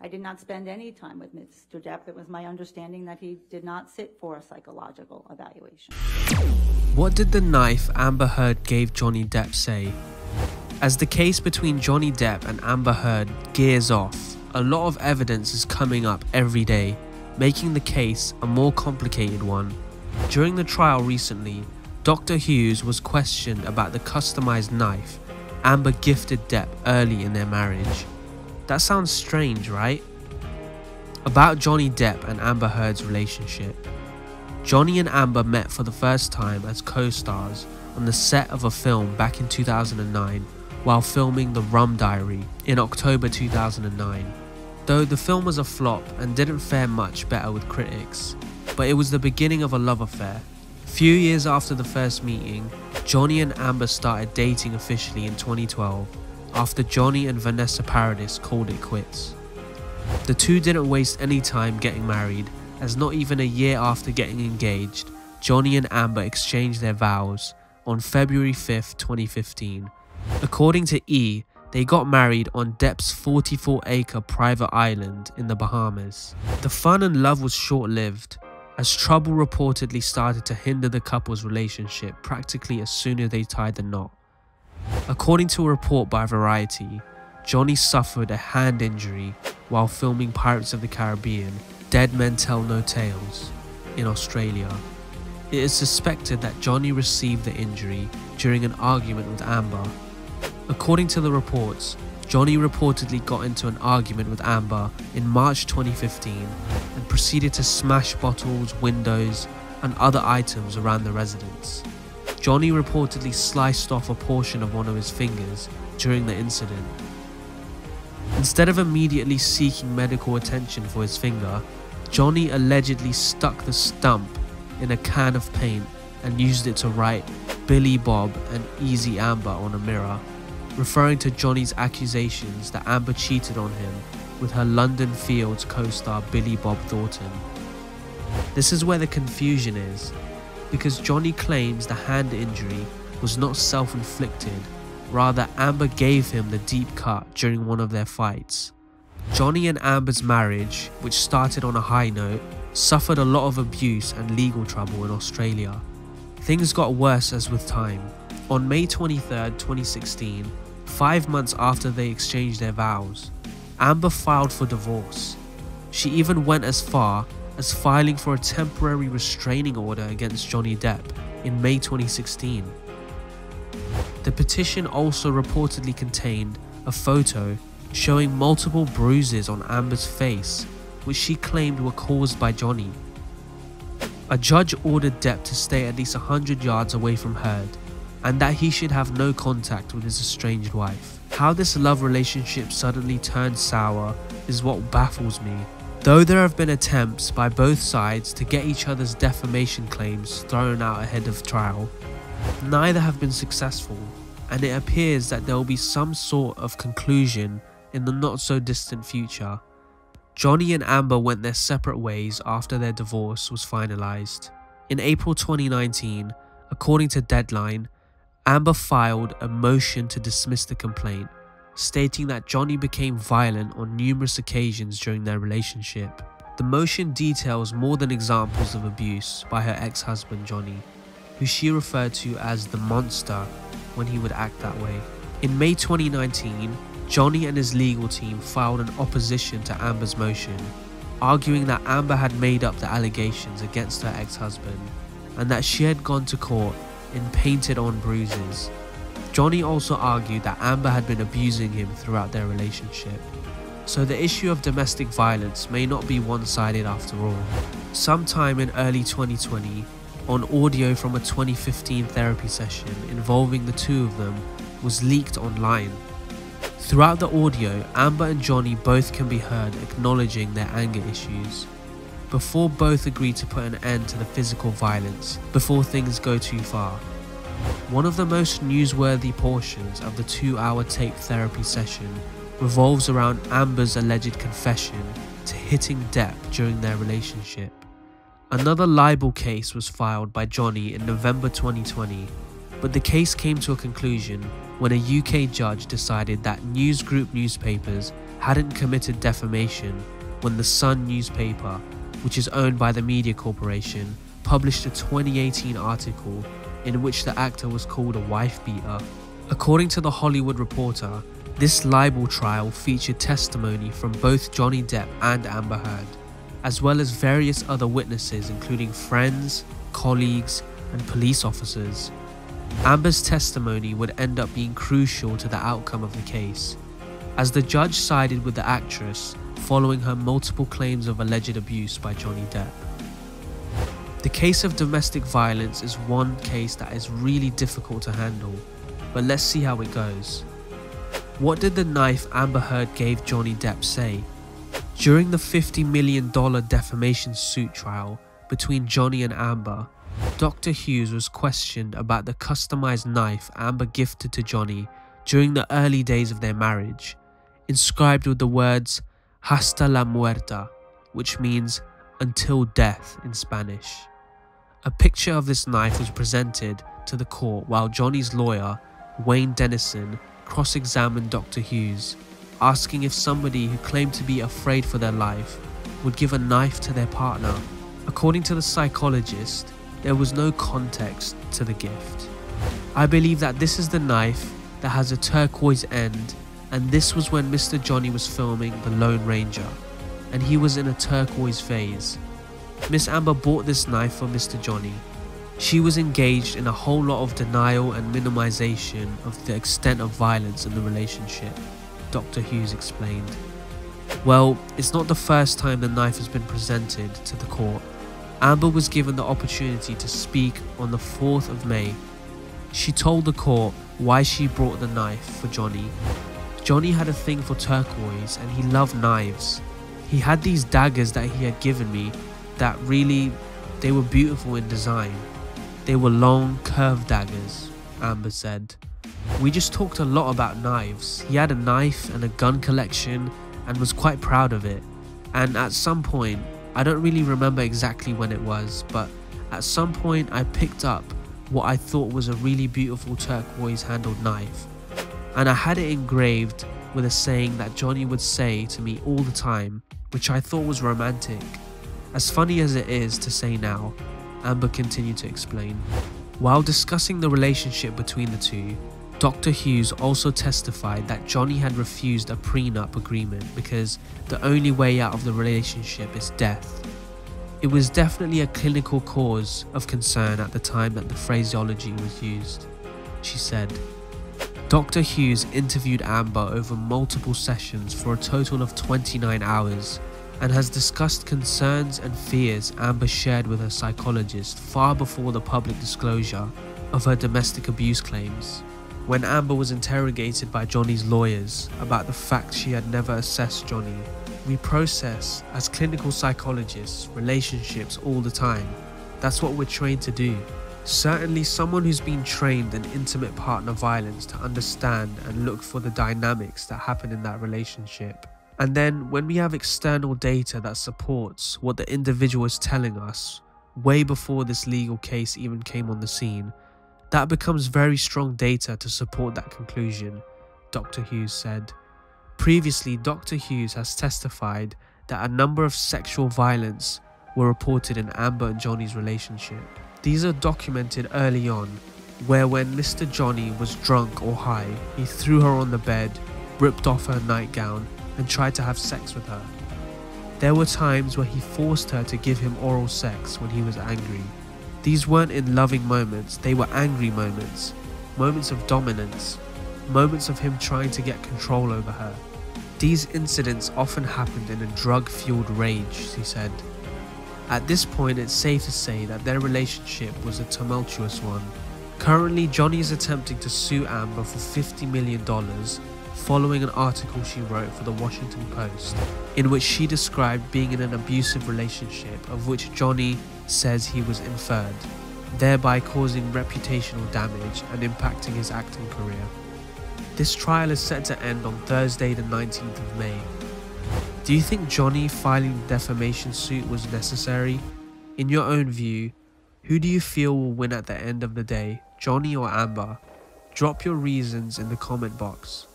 I did not spend any time with Mr. Depp. It was my understanding that he did not sit for a psychological evaluation. What did the knife Amber Heard gave Johnny Depp say? As the case between Johnny Depp and Amber Heard gears off, a lot of evidence is coming up every day, making the case a more complicated one. During the trial recently, Dr. Hughes was questioned about the customized knife Amber gifted Depp early in their marriage. That sounds strange, right? About Johnny Depp and Amber Heard's relationship. Johnny and Amber met for the first time as co-stars on the set of a film back in 2009 while filming the Rum Diary in October 2009. Though the film was a flop and didn't fare much better with critics, but it was the beginning of a love affair. Few years after the first meeting, Johnny and Amber started dating officially in 2012 after Johnny and Vanessa Paradis called it quits. The two didn't waste any time getting married, as not even a year after getting engaged, Johnny and Amber exchanged their vows on February 5th, 2015. According to E!, they got married on Depp's 44-acre private island in the Bahamas. The fun and love was short-lived, as trouble reportedly started to hinder the couple's relationship practically as soon as they tied the knot. According to a report by Variety, Johnny suffered a hand injury while filming Pirates of the Caribbean, Dead Men Tell No Tales, in Australia. It is suspected that Johnny received the injury during an argument with Amber. According to the reports, Johnny reportedly got into an argument with Amber in March 2015 and proceeded to smash bottles, windows, and other items around the residence. Johnny reportedly sliced off a portion of one of his fingers during the incident. Instead of immediately seeking medical attention for his finger, Johnny allegedly stuck the stump in a can of paint and used it to write Billy Bob and Easy Amber on a mirror, referring to Johnny's accusations that Amber cheated on him with her London Fields co-star Billy Bob Thornton. This is where the confusion is, because Johnny claims the hand injury was not self-inflicted, rather Amber gave him the deep cut during one of their fights. Johnny and Amber's marriage, which started on a high note, suffered a lot of abuse and legal trouble in Australia. Things got worse as with time. On May 23, 2016, 5 months after they exchanged their vows, Amber filed for divorce. She even went as far as filing for a temporary restraining order against Johnny Depp in May 2016. The petition also reportedly contained a photo showing multiple bruises on Amber's face, which she claimed were caused by Johnny. A judge ordered Depp to stay at least 100 yards away from Heard, and that he should have no contact with his estranged wife. How this love relationship suddenly turned sour is what baffles me. Though there have been attempts by both sides to get each other's defamation claims thrown out ahead of trial, neither have been successful, and it appears that there will be some sort of conclusion in the not so distant future. Johnny and Amber went their separate ways after their divorce was finalized. In April 2019, according to Deadline, Amber filed a motion to dismiss the complaint, stating that Johnny became violent on numerous occasions during their relationship. The motion details more than examples of abuse by her ex-husband Johnny, who she referred to as the monster when he would act that way. In May 2019, Johnny and his legal team filed an opposition to Amber's motion, arguing that Amber had made up the allegations against her ex-husband and that she had gone to court in painted-on bruises. Johnny also argued that Amber had been abusing him throughout their relationship. So the issue of domestic violence may not be one-sided after all. Sometime in early 2020, on audio from a 2015 therapy session involving the two of them was leaked online. Throughout the audio, Amber and Johnny both can be heard acknowledging their anger issues, before both agree to put an end to the physical violence before things go too far. One of the most newsworthy portions of the 2-hour tape therapy session revolves around Amber's alleged confession to hitting Depp during their relationship. Another libel case was filed by Johnny in November 2020, but the case came to a conclusion when a UK judge decided that News Group newspapers hadn't committed defamation when the Sun newspaper, which is owned by the media corporation, published a 2018 article in which the actor was called a wife beater. According to The Hollywood Reporter, this libel trial featured testimony from both Johnny Depp and Amber Heard, as well as various other witnesses including friends, colleagues, and police officers. Amber's testimony would end up being crucial to the outcome of the case, as the judge sided with the actress following her multiple claims of alleged abuse by Johnny Depp. The case of domestic violence is one case that is really difficult to handle, but let's see how it goes. What did the knife Amber Heard gave Johnny Depp say? During the $50 million defamation suit trial between Johnny and Amber, Dr. Hughes was questioned about the customized knife Amber gifted to Johnny during the early days of their marriage, inscribed with the words "Hasta la muerta," which means "until death" in Spanish. A picture of this knife was presented to the court while Johnny's lawyer, Wayne Dennison, cross-examined Dr. Hughes, asking if somebody who claimed to be afraid for their life would give a knife to their partner. According to the psychologist, there was no context to the gift. I believe that this is the knife that has a turquoise end, and this was when Mr. Johnny was filming The Lone Ranger, and he was in a turquoise phase. Miss Amber bought this knife for Mr. Johnny. She was engaged in a whole lot of denial and minimization of the extent of violence in the relationship, Dr. Hughes explained. Well, it's not the first time the knife has been presented to the court. Amber was given the opportunity to speak on the 4th of May. She told the court why she brought the knife for Johnny. Johnny had a thing for turquoise and he loved knives. He had these daggers that he had given me that they were beautiful in design. They were long, curved daggers, Amber said. We just talked a lot about knives. He had a knife and a gun collection and was quite proud of it. And at some point, I don't really remember exactly when it was, but at some point I picked up what I thought was a really beautiful turquoise handled knife. And I had it engraved with a saying that Johnny would say to me all the time, which I thought was romantic. As funny as it is to say now, Amber continued to explain. While discussing the relationship between the two, Dr. Hughes also testified that Johnny had refused a prenup agreement because the only way out of the relationship is death. It was definitely a clinical cause of concern at the time that the phraseology was used, she said. Dr. Hughes interviewed Amber over multiple sessions for a total of 29 hours and has discussed concerns and fears Amber shared with her psychologist far before the public disclosure of her domestic abuse claims. When Amber was interrogated by Johnny's lawyers about the fact she had never assessed Johnny, we process, as clinical psychologists, relationships all the time. That's what we're trained to do. Certainly someone who's been trained in intimate partner violence to understand and look for the dynamics that happen in that relationship. And then when we have external data that supports what the individual is telling us, way before this legal case even came on the scene, that becomes very strong data to support that conclusion, Dr. Hughes said. Previously, Dr. Hughes has testified that a number of sexual violence were reported in Amber and Johnny's relationship. These are documented early on, where when Mr. Johnny was drunk or high, he threw her on the bed, ripped off her nightgown, and tried to have sex with her. There were times where he forced her to give him oral sex when he was angry. These weren't in loving moments, they were angry moments, moments of dominance, moments of him trying to get control over her. These incidents often happened in a drug-fueled rage, he said. At this point, it's safe to say that their relationship was a tumultuous one. Currently, Johnny is attempting to sue Amber for $50 million following an article she wrote for the Washington Post, in which she described being in an abusive relationship of which Johnny says he was inferred, thereby causing reputational damage and impacting his acting career. This trial is set to end on Thursday the 19th of May. Do you think Johnny filing the defamation suit was necessary? In your own view, who do you feel will win at the end of the day, Johnny or Amber? Drop your reasons in the comment box.